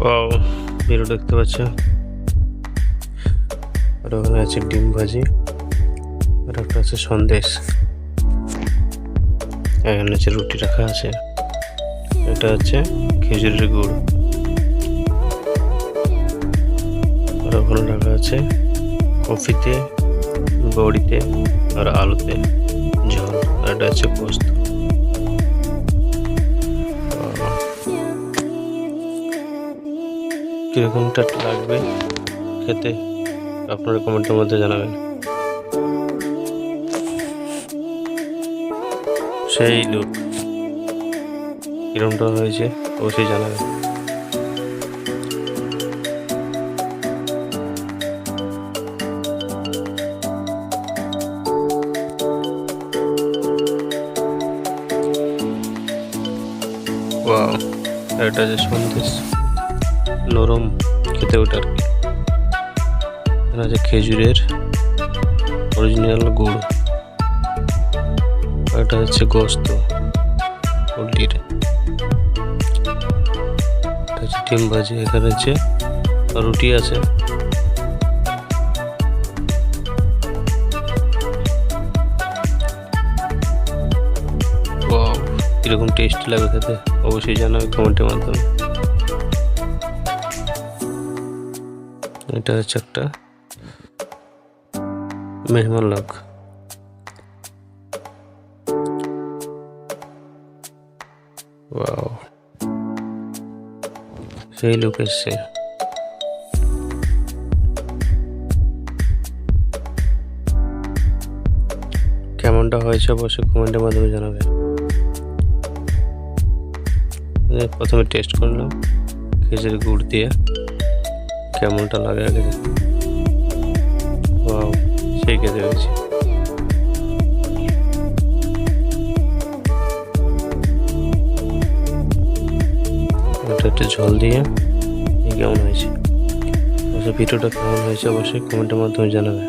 Wow, বেরো দেখতে পাচ্ছ। আর ওখানে আছে ডিম ভাজি, আর একটা আছে সন্দেশ। এখানে আছে রুটি রাখা আছে। এটা হচ্ছে খেজুরের গুড়। আর ওখানে রাখা আছে কফিতে, বড়িতে আর আলুতে ঝোল। আর এটা হচ্ছে পোস্ত। কিরকমটা লাগবে খেতে আপনারা কমেন্টের মধ্যে জানাবেন। সেই লুক কিরকমটা হয়েছে অবশ্যই জানাবেন। ওয়াও, এটা যে সন্দেশ নরম খেতে, ওটা আর কি। এখানে আছে খেজুরের অরিজিনাল গুড়। এটা হচ্ছে গোস্ত পোলট্রির। এটা হচ্ছে ডিম ভাজি। এখানে হচ্ছে রুটি আছে। ওয়াও, কিরকম টেস্টি লাগে খেতে অবশ্যই জানাবে কমেন্টের মাধ্যমে। এটা হচ্ছে একটা মেহমান লোক। ওয়াও, সেই লোক এসছে। কেমনটা হয়েছে অবশ্যই কমেন্টের মাধ্যমে জানাবে। প্রথমে টেস্ট করলাম খেজুরের গুড় দিয়ে, কেমনটা লাগে আগে। ওয়াও, সেই খেতে হয়েছে। এটা একটু ঝোল দিয়ে কেমন হয়েছে, ভিডিওটা কেমন হয়েছে অবশ্যই কমেন্টের মাধ্যমে জানাবে।